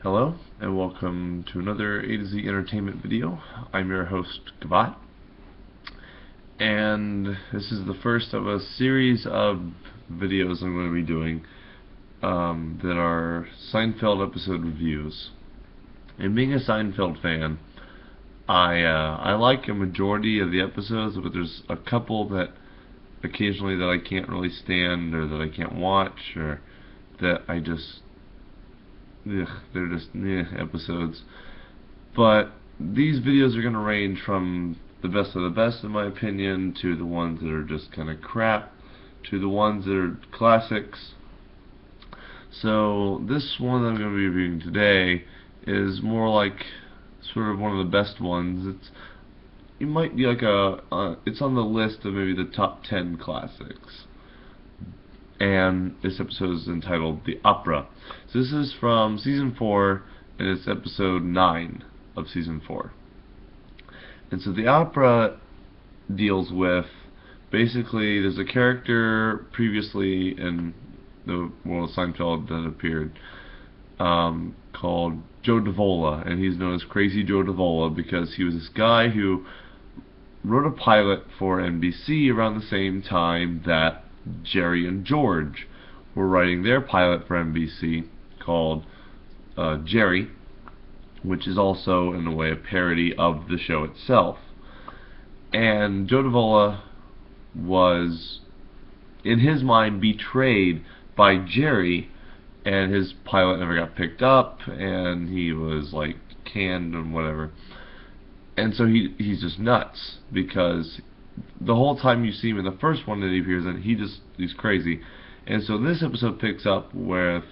Hello, and welcome to another A to Z Entertainment video. I'm your host, Gavat, and this is the first of a series of videos I'm going to be doing that are Seinfeld episode reviews. And being a Seinfeld fan, I like a majority of the episodes, but there's a couple that occasionally that I can't really stand, or that I can't watch, or that I just they're just episodes. But these videos are going to range from the best of the best, in my opinion, to the ones that are just kind of crap, to the ones that are classics. So this one that I'm going to be reviewing today is more like sort of one of the best ones. It might be like it's on the list of maybe the top 10 classics. And this episode is entitled The Opera. So this is from Season 4, and it's episode 9 of Season 4. And so The Opera deals with, basically, there's a character previously in the world of Seinfeld that appeared called Joe Davola, and he's known as Crazy Joe Davola because he was this guy who wrote a pilot for NBC around the same time that Jerry and George were writing their pilot for NBC called Jerry, which is also in a way a parody of the show itself. And Joe Davola was, in his mind, betrayed by Jerry, and his pilot never got picked up, and he was like canned and whatever. And so he's just nuts, because the whole time you see him in the first one that he appears in, he's crazy. And so this episode picks up with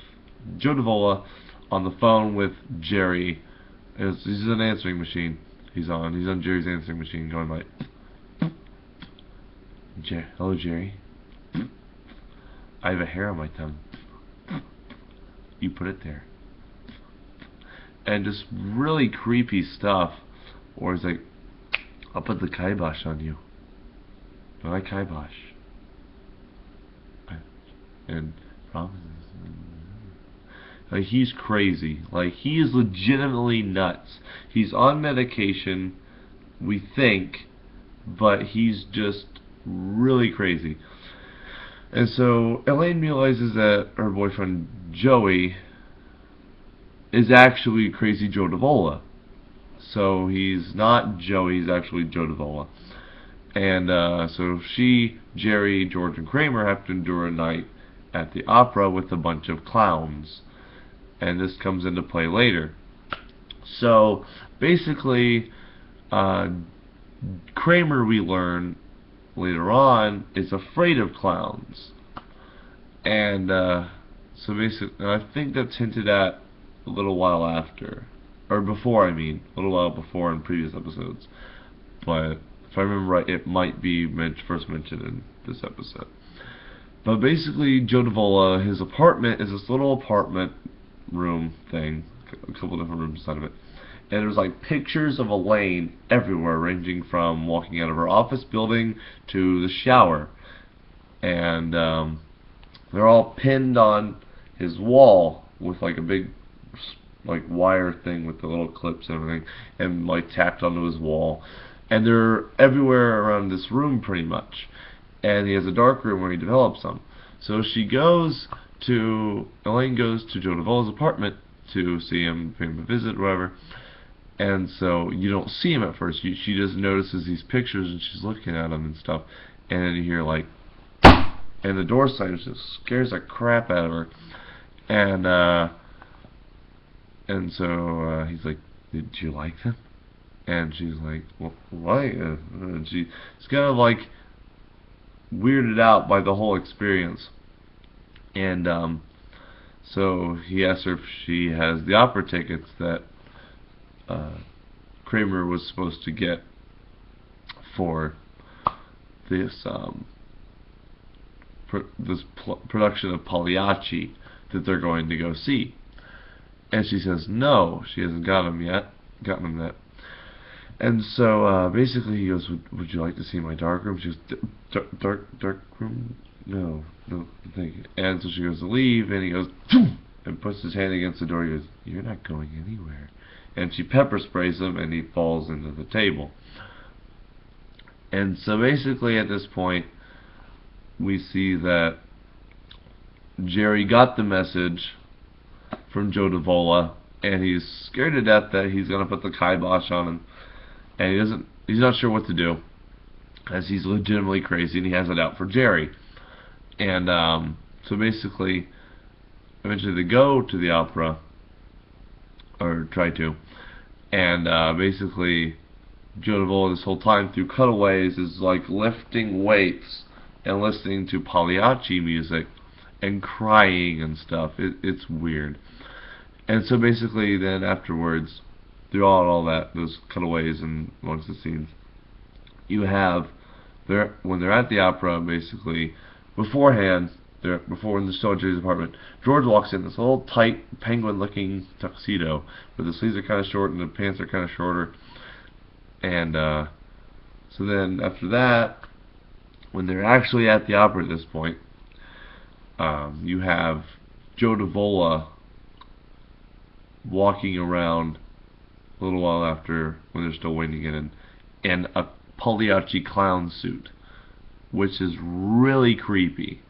Joe Davola on the phone with Jerry. He's an answering machine. He's on Jerry's answering machine, going like, "Hello, Jerry. I have a hair on my tongue. You put it there." And just really creepy stuff. Or he's like, "I'll put the kibosh on you. Do I kibosh?" And promises. Like, he's crazy. Like, he is legitimately nuts. He's on medication, we think, but he's just really crazy. And so Elaine realizes that her boyfriend Joey is actually Crazy Joe Davola. So he's not Joey, he's actually Joe Davola. And so she, Jerry, George, and Kramer have to endure a night at the opera with a bunch of clowns. And this comes into play later. So basically, Kramer, we learn later on, is afraid of clowns. And so basically, I think that's hinted at a little while after. Or before, I mean. A little while before in previous episodes. But if I remember right, it might be first mentioned in this episode. But basically, Joe Davola, his apartment is this little apartment room thing. A couple different rooms inside of it. And there's like pictures of Elaine everywhere, ranging from walking out of her office building to the shower. And they're all pinned on his wall with like a big like wire thing with the little clips and everything, and like tapped onto his wall. And they're everywhere around this room pretty much. And he has a dark room where he develops them. So Elaine goes to Joe Davola's apartment to see him, pay him a visit or whatever. And so you don't see him at first. She just notices these pictures and she's looking at them and stuff. And then you hear like, and the door slam just scares the crap out of her. And so he's like, "Did you like them?" And she's like, "Well, why?" And she's kind of like weirded out by the whole experience. And so he asks her if she has the opera tickets that Kramer was supposed to get for this production of Pagliacci that they're going to go see. And she says no, she hasn't gotten them yet. And so basically he goes, would you like to see my dark room? She goes, dark room? No, thank you. And so she goes to leave, and he goes, and puts his hand against the door. He goes, "You're not going anywhere." And she pepper sprays him, and he falls into the table. And so basically at this point, we see that Jerry got the message from Joe Davola, and he's scared to death that he's going to put the kibosh on him, and he's not sure what to do, as he's legitimately crazy, and he has it out for Jerry. And so basically, eventually they go to the opera, or try to, and basically Joe Davola this whole time through cutaways is like lifting weights and listening to Pagliacci music and crying and stuff. It's weird. And so basically then afterwards, throughout all that, those cutaways and amongst the scenes, you have when they're at the opera, basically beforehand, before when they're still at Jerry's apartment, George walks in this little tight penguin-looking tuxedo, where the sleeves are kind of short and the pants are kind of shorter. And so then after that, when they're actually at the opera at this point, you have Joe Davola walking around a little while after, when they're still waiting in a Pagliacci clown suit, which is really creepy.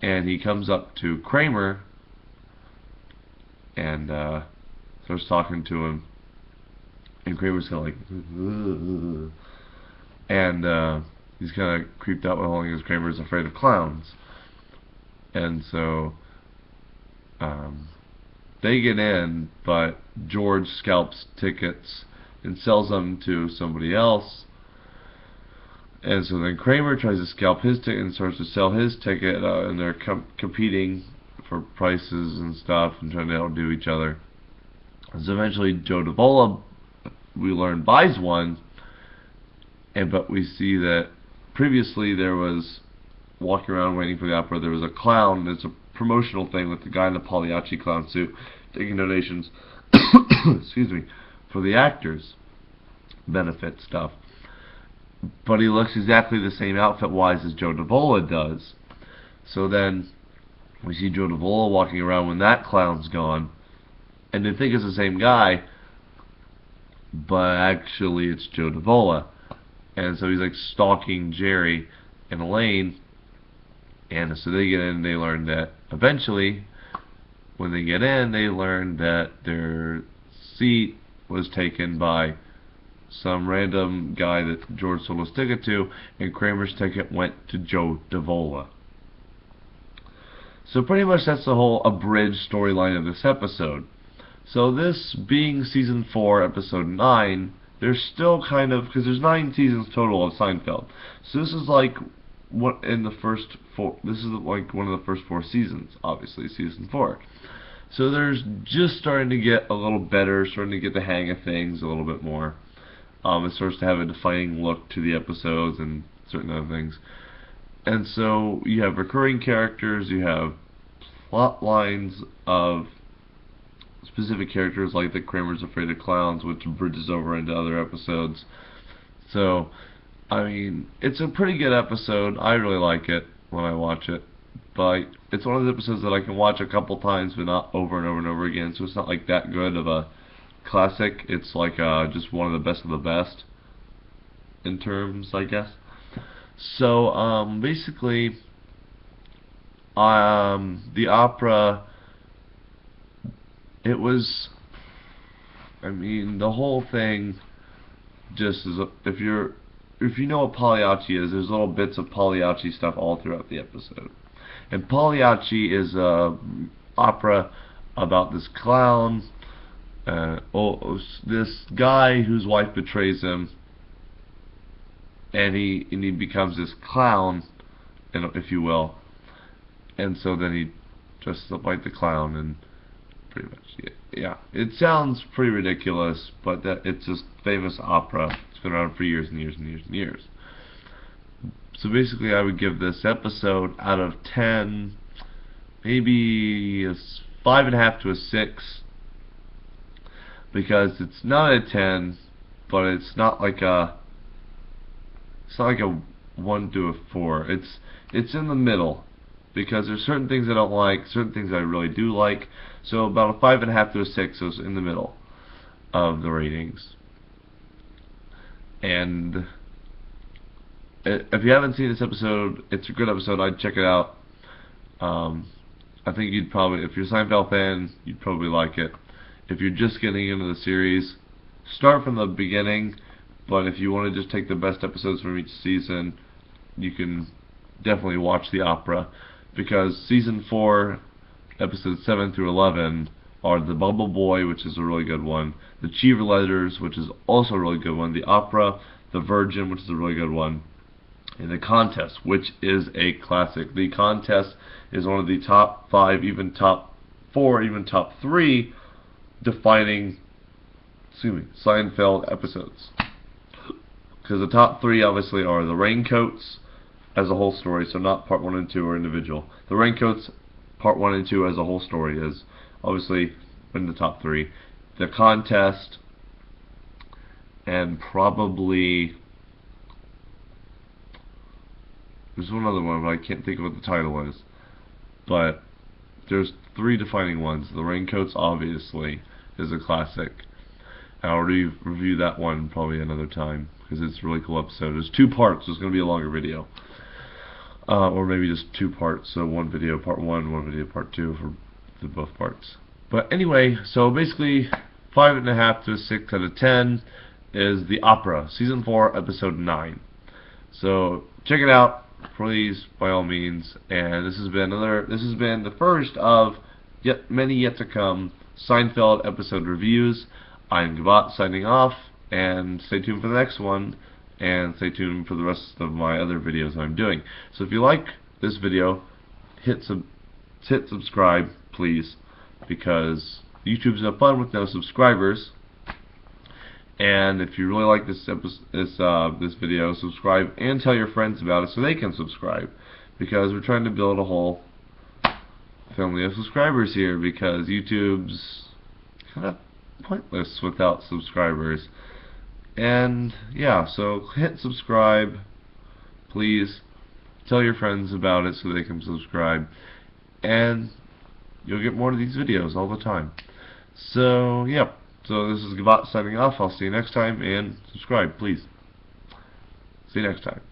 And he comes up to Kramer and starts talking to him, and Kramer's kind of like, ugh. And he's kind of creeped out with all because Kramer's afraid of clowns. And so they get in, but George scalps tickets and sells them to somebody else. And so then Kramer tries to scalp his ticket and starts to sell his ticket, and they're competing for prices and stuff and trying to outdo each other. So eventually Joe Davola, we learn, buys one, but we see that previously there was, walking around waiting for the opera, there was a clown. It's a promotional thing with the guy in the Pagliacci clown suit taking donations excuse me, for the actors benefit stuff. But he looks exactly the same outfit-wise as Joe Davola does. So then we see Joe Davola walking around when that clown's gone, and they think it's the same guy, but actually it's Joe Davola. And so he's like stalking Jerry and Elaine, and so they get in and they learn that eventually, when they get in, they learn that their seat was taken by some random guy that George sold his ticket to, and Kramer's ticket went to Joe Davola. So pretty much that's the whole abridged storyline of this episode. So this being season 4, episode 9, there's still kind of, because there's 9 seasons total of Seinfeld. So this is like what in the first 4. This is like one of the first 4 seasons, obviously season 4. So there's just starting to get a little better, starting to get the hang of things a little bit more. It starts to have a defining look to the episodes and certain other things. And so you have recurring characters, you have plot lines of specific characters, like the Kramer's Afraid of Clowns, which bridges over into other episodes. So, I mean, it's a pretty good episode. I really like it when I watch it. But it's one of those episodes that I can watch a couple times, but not over and over and over again. So it's not like that good of a classic. It's like just one of the best of the best in terms, I guess. So basically, the opera, it was, I mean, the whole thing just is, if you know what Pagliacci is, there's little bits of Pagliacci stuff all throughout the episode. And Pagliacci is a opera about this clown, this guy whose wife betrays him, and he becomes this clown, if you will. And so then he dresses up like the clown, and pretty much, yeah. It sounds pretty ridiculous, but it's this famous opera. It's been around for years and years and years and years. So basically, I would give this episode out of 10, maybe a 5.5 to a 6, because it's not a 10, but it's not like a 1 to a 4. It's in the middle. because there's certain things I don't like, certain things I really do like. So about a 5.5 to a 6, so it's in the middle of the ratings. And if you haven't seen this episode, it's a good episode. I'd check it out. I think you'd probably, if you're a Seinfeld fan, you'd probably like it. If you're just getting into the series, start from the beginning. But if you want to just take the best episodes from each season, you can definitely watch the opera, because season 4, episodes 7 through 11 are the Bubble Boy, which is a really good one, the Cheever Letters, which is also a really good one, the opera, the Virgin, which is a really good one, and the Contest, which is a classic. The Contest is one of the top 5, even top 4, even top 3 defining, Seinfeld episodes. Because the top 3 obviously are the Raincoats as a whole story, so not part 1 and 2 are individual. The Raincoats part 1 and 2 as a whole story is obviously in the top 3. The Contest, and probably there's one other one, but I can't think of what the title is. But there's 3 defining ones. The Raincoats obviously is a classic. I'll review that one probably another time, because it's a really cool episode. There's 2 parts, so it's going to be a longer video. Or maybe just 2 parts, so one video part 1, one video part 2 for the both parts. But anyway, so basically 5.5 to a 6 out of 10 is the opera, season 4, episode 9. So check it out, please, by all means. And this has been the first of many yet to come Seinfeld episode reviews. I'm Gabat signing off, and stay tuned for the next one, and stay tuned for the rest of my other videos I'm doing. So if you like this video, hit subscribe, please, because YouTube's no fun with no subscribers. And if you really like this video, subscribe and tell your friends about it so they can subscribe, because we're trying to build a whole family of subscribers here, because YouTube's kind of pointless without subscribers. And yeah, so hit subscribe, please. Tell your friends about it so they can subscribe, and you'll get more of these videos all the time. So yeah, so this is Gabat signing off. I'll see you next time, and subscribe, please. See you next time.